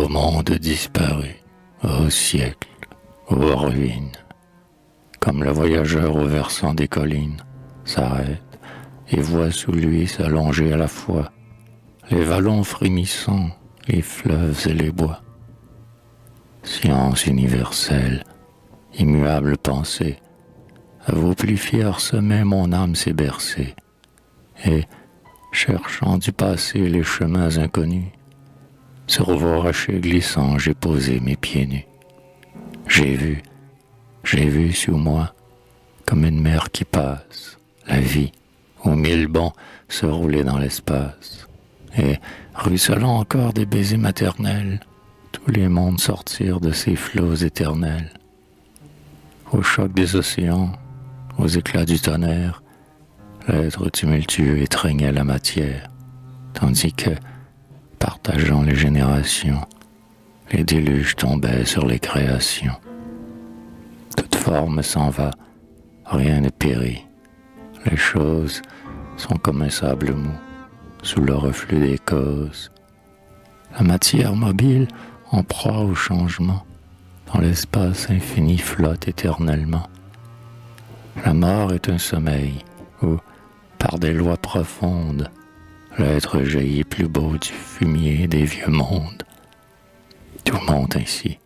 Ô monde disparu, ô siècle, ô ruines, comme le voyageur au versant des collines s'arrête et voit sous lui s'allonger à la fois les vallons frémissants, les fleuves et les bois. Science universelle, immuable pensée, à vos plus fiers sommets mon âme s'est bercée, et, cherchant du passé les chemins inconnus, sur vos rochers glissants j'ai posé mes pieds nus. J'ai vu sous moi, comme une mer qui passe, la vie, aux mille bonds se rouler dans l'espace, et, ruisselant encore des baisers maternels, tous les mondes sortirent de ces flots éternels. Au choc des océans, aux éclats du tonnerre, l'être tumultueux étreignait la matière, tandis que, partageant les générations, les déluges tombaient sur les créations. Toute forme s'en va, rien ne périt. Les choses sont comme un sable mou, sous le reflux des causes. La matière mobile, en proie au changement, dans l'espace infini flotte éternellement. La mort est un sommeil où, par des lois profondes, l'être jaillit plus beau du fumier des vieux mondes. Tout monte ainsi,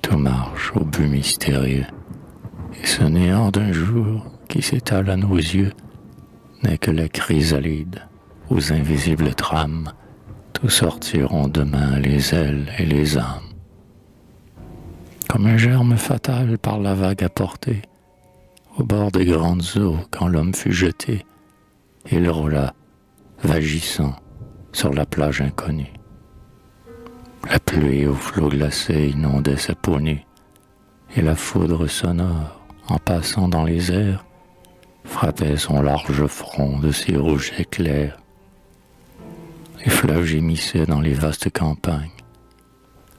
tout marche au but mystérieux, et ce néant d'un jour qui s'étale à nos yeux n'est que la chrysalide aux invisibles trames, tout sortiront demain les ailes et les âmes. Comme un germe fatal par la vague apporté, au bord des grandes eaux quand l'homme fut jeté, il roula, vagissant, sur la plage inconnue. La pluie aux flots glacés inondait sa peau nue, et la foudre sonore, en passant dans les airs, frappait son large front de ses rouges éclairs. Les fleuves gémissaient dans les vastes campagnes,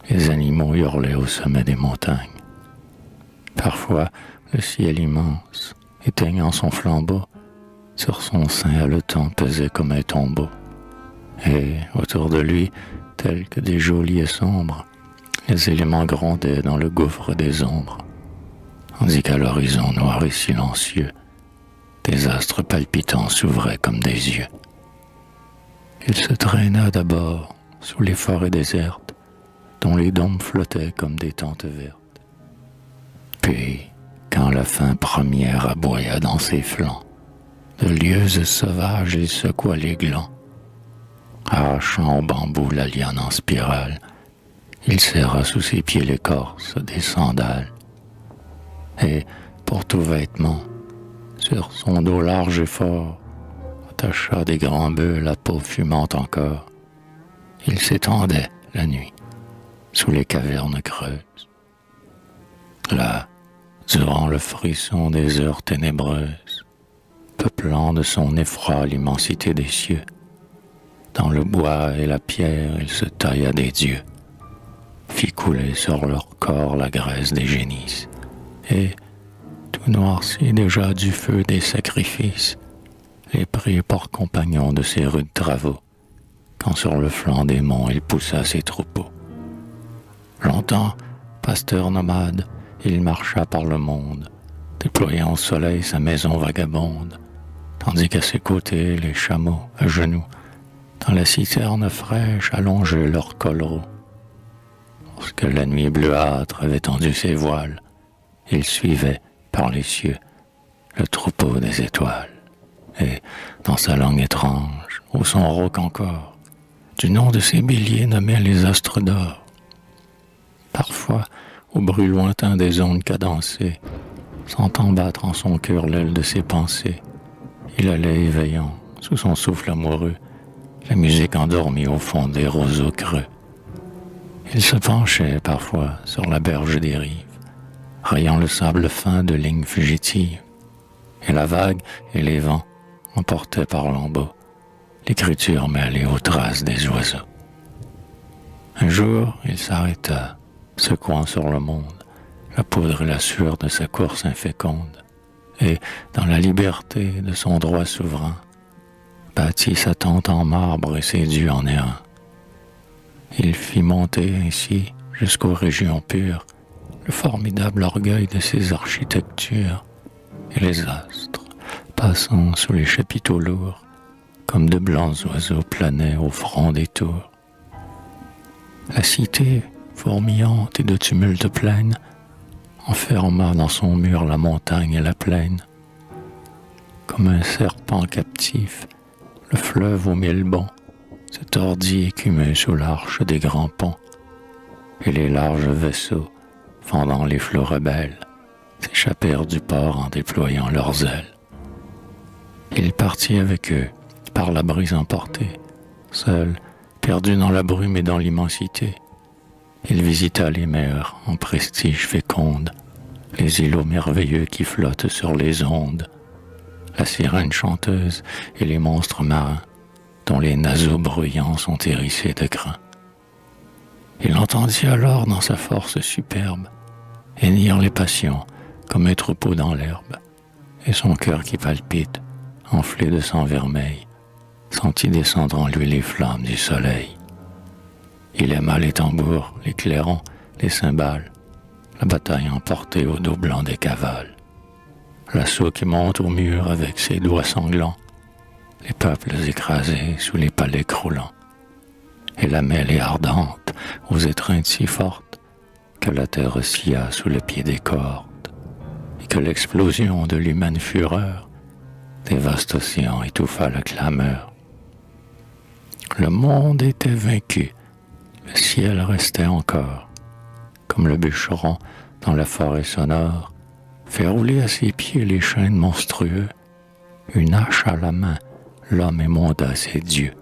les animaux hurlaient au sommet des montagnes. Parfois, le ciel immense, éteignant son flambeau, sur son sein haletant pesait comme un tombeau. Et, autour de lui, tels que des geôliers sombres, les éléments grondaient dans le gouffre des ombres, tandis qu'à l'horizon noir et silencieux, des astres palpitants s'ouvraient comme des yeux. Il se traîna d'abord sous les forêts désertes, dont les dômes flottaient comme des tentes vertes. Puis, quand la faim première aboya dans ses flancs, de lieues sauvages il secoua les glands. Arrachant au bambou la liane en spirale, il serra sous ses pieds l'écorce des sandales. Et, pour tout vêtement, sur son dos large et fort, attacha des grands bœufs la peau fumante encore. Il s'étendait, la nuit, sous les cavernes creuses. Là, durant le frisson des heures ténébreuses, peuplant de son effroi l'immensité des cieux, dans le bois et la pierre il se tailla des dieux, fit couler sur leur corps la graisse des génisses, et, tout noirci déjà du feu des sacrifices, les prit pour compagnons de ses rudes travaux, quand sur le flanc des monts il poussa ses troupeaux. Longtemps, pasteur nomade, il marcha par le monde, déployant au soleil sa maison vagabonde, tandis qu'à ses côtés les chameaux, à genoux, dans la citerne fraîche allongeaient leurs colleraux. Lorsque la nuit bleuâtre avait tendu ses voiles, il suivait, par les cieux, le troupeau des étoiles. Et, dans sa langue étrange, au son rauque encore, du nom de ses béliers nommait les astres d'or. Parfois, au bruit lointain des ondes cadencées, sentant battre en son cœur l'aile de ses pensées, il allait éveillant, sous son souffle amoureux, la musique endormie au fond des roseaux creux. Il se penchait parfois sur la berge des rives, rayant le sable fin de lignes fugitives, et la vague et les vents emportaient par lambeaux l'écriture mêlée aux traces des oiseaux. Un jour, il s'arrêta, secouant sur le monde la poudre et la sueur de sa course inféconde, et, dans la liberté de son droit souverain, bâtit sa tente en marbre et ses dieux en airain. Il fit monter ainsi, jusqu'aux régions pures, le formidable orgueil de ses architectures, et les astres, passant sous les chapiteaux lourds, comme de blancs oiseaux planaient au front des tours. La cité, fourmillante et de tumulte pleine, enferma dans son mur la montagne et la plaine. Comme un serpent captif, le fleuve aux mille bonds se tordit écumeux sous l'arche des grands ponts, et les larges vaisseaux, fendant les flots rebelles, s'échappèrent du port en déployant leurs ailes. Il partit avec eux, par la brise emporté, seul, perdu dans la brume et dans l'immensité. Il visita les mers en prestige féconde, les îlots merveilleux qui flottent sur les ondes, la sirène chanteuse et les monstres marins, dont les naseaux bruyants sont hérissés de grains. Il entendit alors dans sa force superbe hennir les passions comme un troupeau dans l'herbe, et son cœur qui palpite, enflé de sang vermeil, sentit descendre en lui les flammes du soleil. Il aima les tambours, les clairons, les cymbales, la bataille emportée au dos blanc des cavales, l'assaut qui monte au mur avec ses doigts sanglants, les peuples écrasés sous les palais croulants, et la mêlée ardente aux étreintes si fortes que la terre oscilla sous le pied des cordes, et que l'explosion de l'humaine fureur des vastes océans étouffa la clameur. Le monde était vaincu, le ciel restait encore, comme le bûcheron dans la forêt sonore fait rouler à ses pieds les chênes monstrueux, une hache à la main, l'homme émonda ses dieux.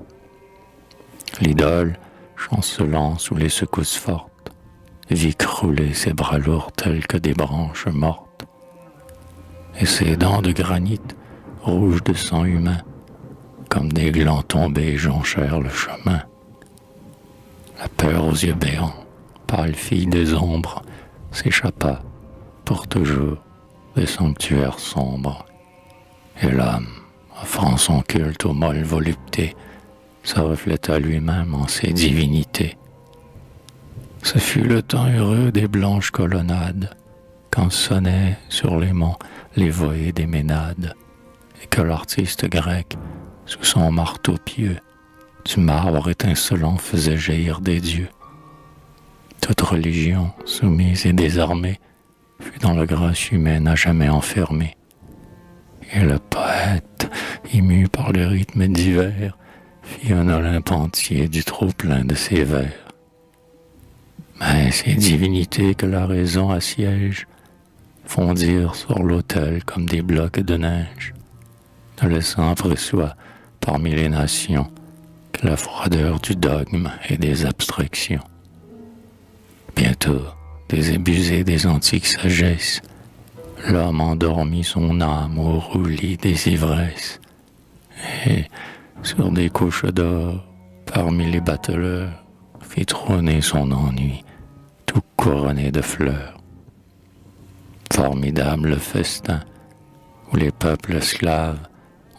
L'idole, chancelant sous les secousses fortes, vit crouler ses bras lourds tels que des branches mortes, et ses dents de granit, rouges de sang humain, comme des glands tombés jonchèrent le chemin. La peur aux yeux béants, pâle fille des ombres, s'échappa pour toujours des sanctuaires sombres, et l'homme, offrant son culte aux molles voluptés, se refléta lui-même en ses divinités. Ce fut le temps heureux des blanches colonnades, quand sonnaient sur les monts les voées des Ménades, et que l'artiste grec, sous son marteau pieux, du marbre étincelant faisait jaillir des dieux. Toute religion, soumise et désarmée, fut dans la grâce humaine à jamais enfermée. Et le poète, ému par le rythme divers, fit un Olympe entier du trop-plein de ses vers. Mais ces divinités que la raison assiège fondirent sur l'autel comme des blocs de neige, ne laissant après soi, parmi les nations, que la froideur du dogme et des abstractions. Bientôt, désabusé des antiques sagesses, l'homme endormit son âme au roulis des ivresses, et, sur des couches d'or, parmi les bateleurs, fit trôner son ennui, tout couronné de fleurs. Formidable festin, où les peuples esclaves,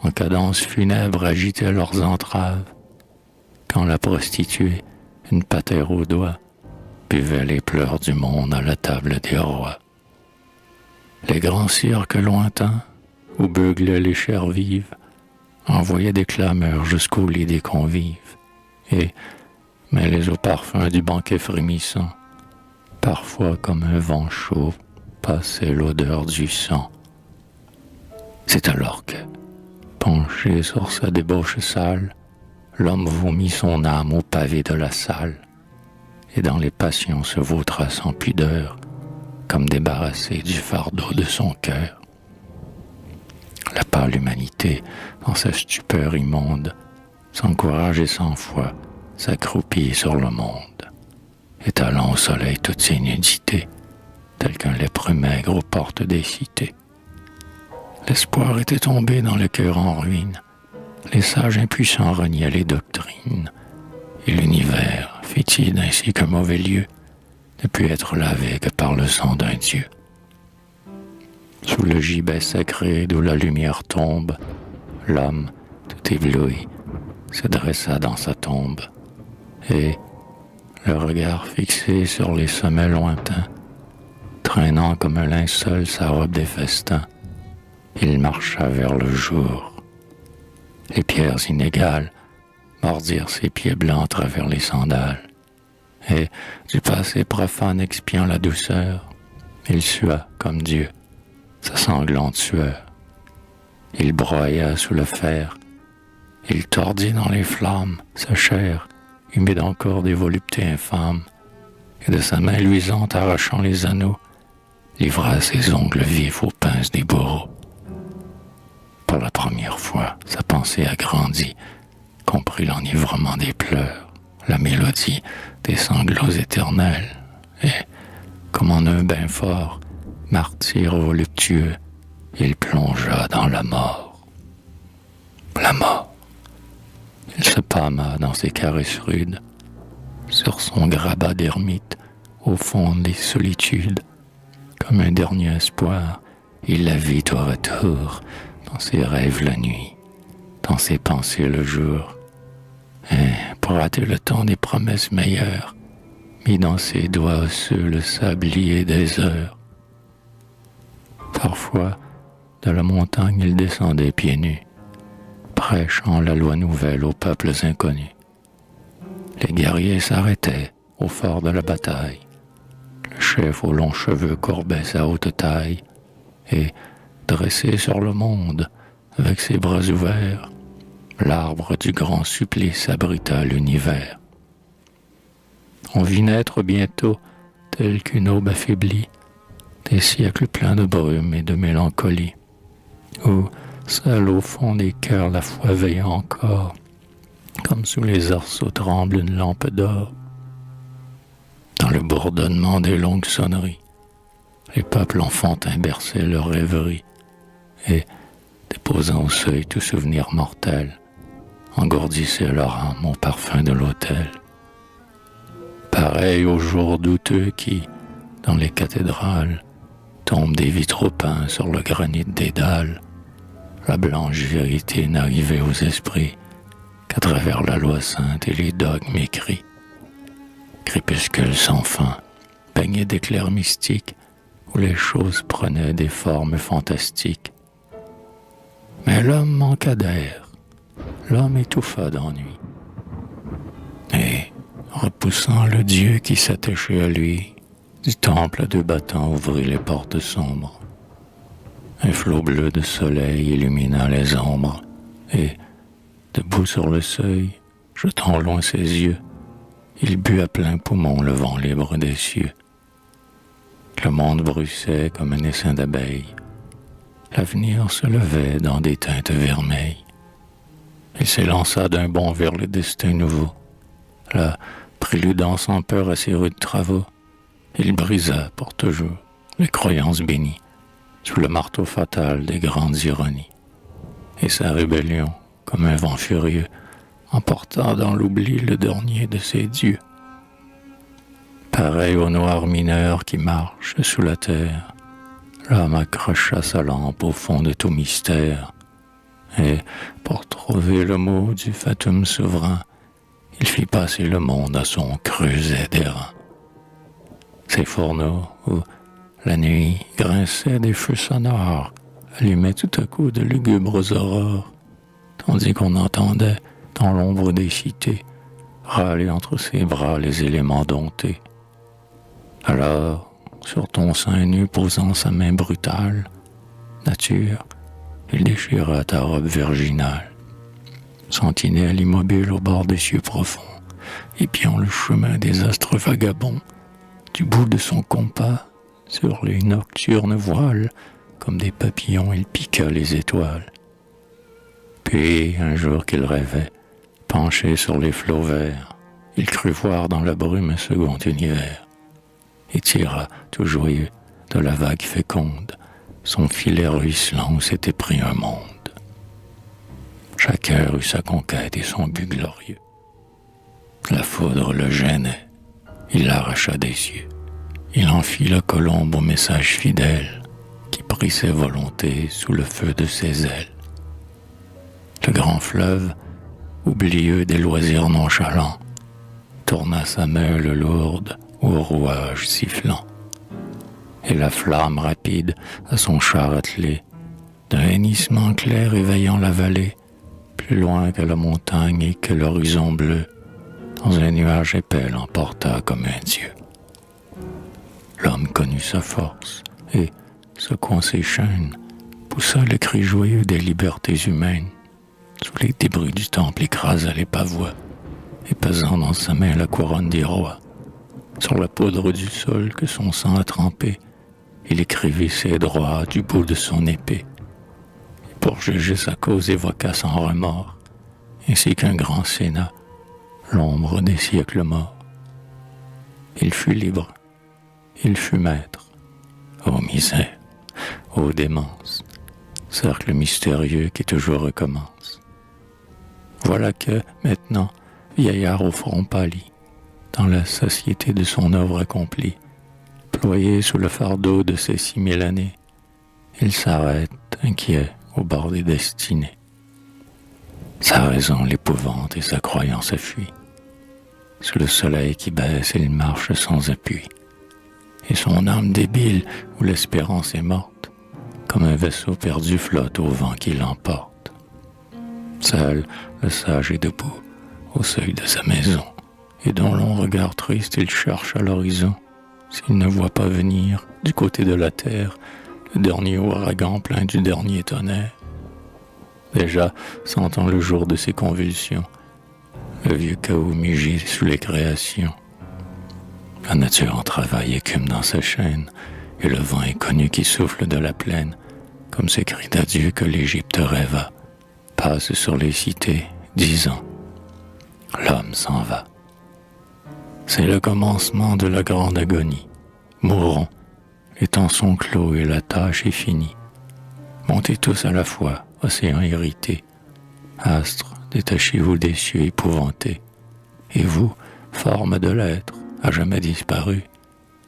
en cadence funèbre, agitaient leurs entraves, quand la prostituée, une patère au doigt, buvait les pleurs du monde à la table des rois. Les grands cirques lointains, où beuglaient les chairs vives, envoyaient des clameurs jusqu'au lit des convives, et, mêlés au parfum du banquet frémissant, parfois comme un vent chaud, passait l'odeur du sang. C'est alors que, penché sur sa débauche sale, l'homme vomit son âme au pavé de la salle, et dans les passions se vautra sans pudeur, comme débarrassé du fardeau de son cœur. La pâle humanité, dans sa stupeur immonde, sans courage et sans foi, s'accroupit sur le monde, étalant au soleil toutes ses nudités, tel qu'un lépreux maigre aux portes des cités. L'espoir était tombé dans le cœur en ruine, les sages impuissants reniaient les doctrines, et l'univers, fétide ainsi qu'un mauvais lieu, ne put être lavé que par le sang d'un dieu. Sous le gibet sacré d'où la lumière tombe, l'homme, tout ébloui, se dressa dans sa tombe, et, le regard fixé sur les sommets lointains, traînant comme un linceul sa robe des festins, il marcha vers le jour. Les pierres inégales mordirent ses pieds blancs à travers les sandales, et, du passé profane expiant la douceur, il sua comme Dieu sa sanglante sueur. Il broya sous le fer, il tordit dans les flammes sa chair, humide encore des voluptés infâmes, et de sa main luisante arrachant les anneaux, livra ses ongles vifs aux pinces des bourreaux. Pour la première fois, sa pensée agrandie, comprit l'enivrement des pleurs, la mélodie des sanglots éternels, et, comme en un bain fort, martyr voluptueux, il plongea dans la mort. La mort. Il se pâma dans ses caresses rudes, sur son grabat d'ermite, au fond des solitudes. Comme un dernier espoir, il la vit au retour, dans ses rêves la nuit, dans ses pensées le jour. Et, pour hâter le temps des promesses meilleures, mit dans ses doigts osseux le sablier des heures. Parfois, de la montagne il descendait pieds nus, prêchant la loi nouvelle aux peuples inconnus. Les guerriers s'arrêtaient au fort de la bataille. Le chef aux longs cheveux courbait sa haute taille, et, dressé sur le monde, avec ses bras ouverts, l'arbre du grand supplice abrita l'univers. On vit naître bientôt, tel qu'une aube affaiblie, des siècles pleins de brume et de mélancolie, où, seul au fond des cœurs, la foi veille encore, comme sous les arceaux tremble une lampe d'or. Dans le bourdonnement des longues sonneries, les peuples enfantins berçaient leurs rêveries, et, déposant au seuil tout souvenir mortel, engourdissaient leur âme au parfum de l'autel. Pareil aux jours douteux qui, dans les cathédrales, tombent des vitraux peints sur le granit des dalles, la blanche vérité n'arrivait aux esprits qu'à travers la loi sainte et les dogmes écrits. Crépuscule sans fin, baigné d'éclairs mystiques, où les choses prenaient des formes fantastiques. Mais l'homme manqua d'air, l'homme étouffa d'ennui. Et, repoussant le Dieu qui s'attachait à lui, du temple à deux battants ouvrit les portes sombres. Un flot bleu de soleil illumina les ombres, et, debout sur le seuil, jetant au loin ses yeux, il but à plein poumon le vent libre des cieux. Le monde bruissait comme un essaim d'abeilles. L'avenir se levait dans des teintes vermeilles. Il s'élança d'un bond vers le destin nouveau. Là, préludant sans peur à ses rudes travaux, il brisa pour toujours les croyances bénies sous le marteau fatal des grandes ironies. Et sa rébellion, comme un vent furieux, emporta dans l'oubli le dernier de ses dieux. Pareil au noir mineur qui marche sous la terre, l'homme accrocha sa lampe au fond de tout mystère, et, pour trouver le mot du fatum souverain, il fit passer le monde à son creuset d'airain. Ces fourneaux où, la nuit, grinçaient des feux sonores, allumaient tout à coup de lugubres aurores, tandis qu'on entendait, dans l'ombre des cités, râler entre ses bras les éléments domptés. Alors, sur ton sein nu posant sa main brutale, nature, il déchira ta robe virginale. Sentinelle immobile au bord des cieux profonds, épiant le chemin des astres vagabonds, du bout de son compas, sur les nocturnes voiles, comme des papillons, il piqua les étoiles. Puis, un jour qu'il rêvait, penché sur les flots verts, il crut voir dans la brume un second univers, et tira, tout joyeux, de la vague féconde, son filet ruisselant où s'était pris un monde. Chacun eut sa conquête et son but glorieux. La foudre le gênait, il l'arracha des cieux. Il en fit la colombe au message fidèle, qui prit ses volontés sous le feu de ses ailes. Le grand fleuve, oublieux des loisirs nonchalants, tourna sa meule lourde au rouage sifflant. Et la flamme rapide à son char attelé, d'un hennissement clair éveillant la vallée, plus loin que la montagne et que l'horizon bleu, dans un nuage épais l'emporta comme un dieu. L'homme connut sa force et, secouant ses chaînes, poussa le cri joyeux des libertés humaines. Sous les débris du temple écrasa les pavois, et pesant dans sa main la couronne des rois. Sur la poudre du sol que son sang a trempé, il écrivit ses droits du bout de son épée. Et pour juger sa cause évoqua sans remords, ainsi qu'un grand sénat, l'ombre des siècles morts. Il fut libre, il fut maître. Ô misère, ô démence, cercle mystérieux qui toujours recommence. Voilà que, maintenant, vieillard au front pâli, dans la satiété de son œuvre accomplie, ployé sous le fardeau de ces 6000 années, il s'arrête, inquiet, au bord des destinées. Sa raison l'épouvante et sa croyance fuit. Sous le soleil qui baisse, il marche sans appui. Et son âme débile, où l'espérance est morte, comme un vaisseau perdu flotte au vent qui l'emporte. Seul, le sage est debout, au seuil de sa maison, et d'un long regard triste il cherche à l'horizon, s'il ne voit pas venir, du côté de la terre, le dernier ouragan plein du dernier tonnerre. Déjà, sentant le jour de ses convulsions, le vieux chaos mugit sous les créations. La nature en travail écume dans sa chaîne, et le vent inconnu qui souffle de la plaine, comme ces cris d'adieu que l'Égypte rêva, passe sur les cités, disant « L'homme s'en va ». C'est le commencement de la grande agonie. Mourons, les temps sont clos et la tâche est finie. Montez tous à la fois, océan irrité. Astres, détachez-vous des cieux épouvantés. Et vous, forme de l'être, à jamais disparu,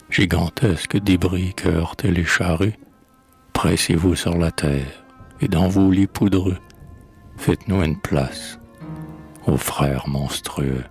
gigantesque débris que heurtent les charrues, pressez-vous sur la terre, et dans vos lits poudreux, faites-nous une place, ô frères monstrueux.